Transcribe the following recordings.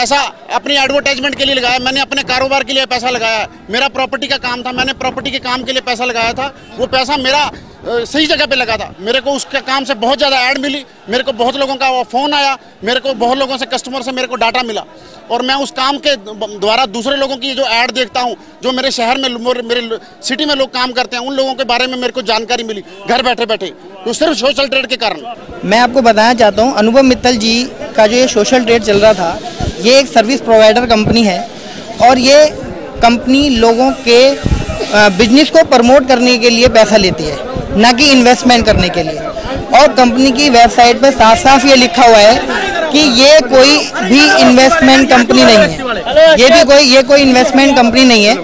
पैसा अपनी एडवर्टाइजमेंट के लिए लगाया, मैंने अपने कारोबार के लिए पैसा लगाया, मेरा प्रॉपर्टी का काम था, मैंने प्रॉपर्टी के काम के लिए पैसा लगाया था, वो पैसा मेरा सही जगह पे लगा था। मेरे को उसके काम से बहुत ज़्यादा ऐड मिली, मेरे को बहुत लोगों का फ़ोन आया, मेरे को बहुत लोगों से, कस्टमर से मेरे को डाटा मिला, और मैं उस काम के द्वारा दूसरे लोगों की जो ऐड देखता हूँ, जो मेरे शहर में, मेरे सिटी में लोग काम करते हैं, उन लोगों के बारे में मेरे को जानकारी मिली घर बैठे बैठे, तो सिर्फ सोशल ट्रेड के कारण। मैं आपको बताना चाहता हूँ, अनुभव मित्तल जी का जो ये सोशल ट्रेड चल रहा था, ये एक सर्विस प्रोवाइडर कंपनी है, और ये कंपनी लोगों के बिजनेस को प्रमोट करने के लिए पैसा लेती है, ना कि इन्वेस्टमेंट करने के लिए। और कंपनी की वेबसाइट पे साफ साफ ये लिखा हुआ है कि ये कोई भी इन्वेस्टमेंट कंपनी नहीं है, ये कोई इन्वेस्टमेंट कंपनी नहीं है।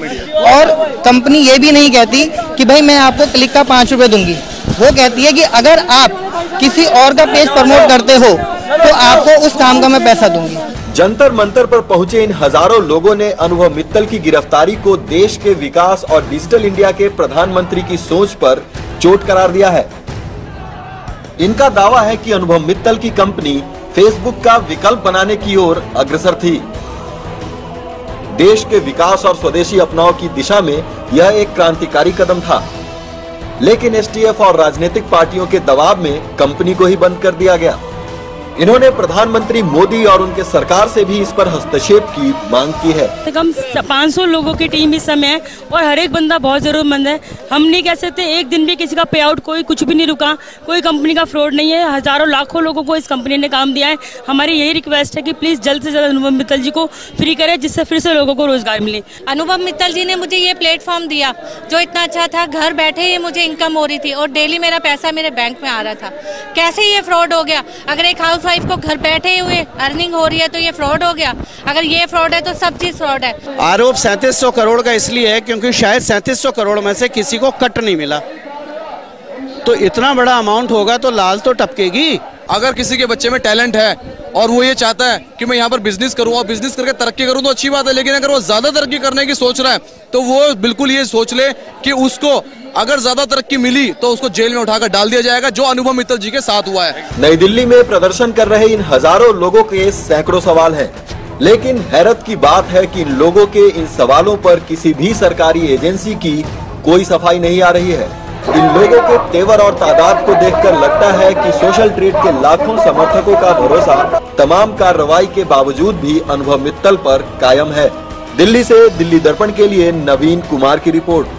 और कंपनी ये भी नहीं कहती कि भाई मैं आपको क्लिक का 5 रुपये दूंगी, वो कहती है कि अगर आप किसी और का पेज प्रमोट करते हो तो आपको उस काम का मैं पैसा दूंगी। जंतर मंतर पर पहुंचे इन हजारों लोगों ने अनुभव मित्तल की गिरफ्तारी को देश के विकास और डिजिटल इंडिया के प्रधानमंत्री की सोच पर चोट करार दिया है। इनका दावा है कि अनुभव मित्तल की कंपनी फेसबुक का विकल्प बनाने की ओर अग्रसर थी। देश के विकास और स्वदेशी अपनाव की दिशा में यह एक क्रांतिकारी कदम था, लेकिन एसटीएफ और राजनीतिक पार्टियों के दबाव में कंपनी को ही बंद कर दिया गया। इन्होंने प्रधानमंत्री मोदी और उनके सरकार से भी इस पर हस्तक्षेप की मांग की है। कम 500 लोगों की टीम इस समय है और हर एक बंदा बहुत जरूरतमंद है। हम नहीं कह सकते एक दिन भी किसी का पे आउट, कोई कुछ भी नहीं रुका, कोई कंपनी का फ्रॉड नहीं है। हजारों लाखों लोगों को इस कंपनी ने काम दिया है। हमारी यही रिक्वेस्ट है कि प्लीज जल्द से जल्द अनुभव मित्तल जी को फ्री करें, जिससे फिर से लोगों को रोजगार मिले। अनुभव मित्तल जी ने मुझे ये प्लेटफॉर्म दिया जो इतना अच्छा था, घर बैठे ही मुझे इनकम हो रही थी और डेली मेरा पैसा मेरे बैंक में आ रहा था। कैसे ये फ्रॉड हो गया? अगर एक हाउसवाइफ को घर बैठे हुए अर्निंग हो रही है तो ये फ्रॉड हो गया। अगर ये फ्रॉड है तो सब चीज फ्रॉड है। आरोप 3700 करोड़ का इसलिए है क्योंकि शायद 3700 करोड़ में से किसी को कट नहीं मिला, तो इतना बड़ा अमाउंट होगा तो लाल तो टपकेगी। अगर किसी के बच्चे में टैलेंट है और वो ये चाहता है कि मैं यहाँ पर बिजनेस करूँ और बिजनेस करके तरक्की करूँ तो अच्छी बात है, लेकिन अगर वो ज्यादा तरक्की करने की सोच रहा है तो वो बिल्कुल ये सोच ले कि उसको अगर ज्यादा तरक्की मिली तो उसको जेल में उठाकर डाल दिया जाएगा, जो अनुभव मित्तल जी के साथ हुआ है। नई दिल्ली में प्रदर्शन कर रहे इन हजारों लोगों के सैकड़ों सवाल हैं, लेकिन हैरत की बात है कि इन लोगों के इन सवालों पर किसी भी सरकारी एजेंसी की कोई सफाई नहीं आ रही है। इन लोगों के तेवर और तादाद को देखकर लगता है कि सोशल ट्रेड के लाखों समर्थकों का भरोसा तमाम कार्रवाई के बावजूद भी अनुभव मित्तल पर कायम है। दिल्ली से दिल्ली दर्पण के लिए नवीन कुमार की रिपोर्ट।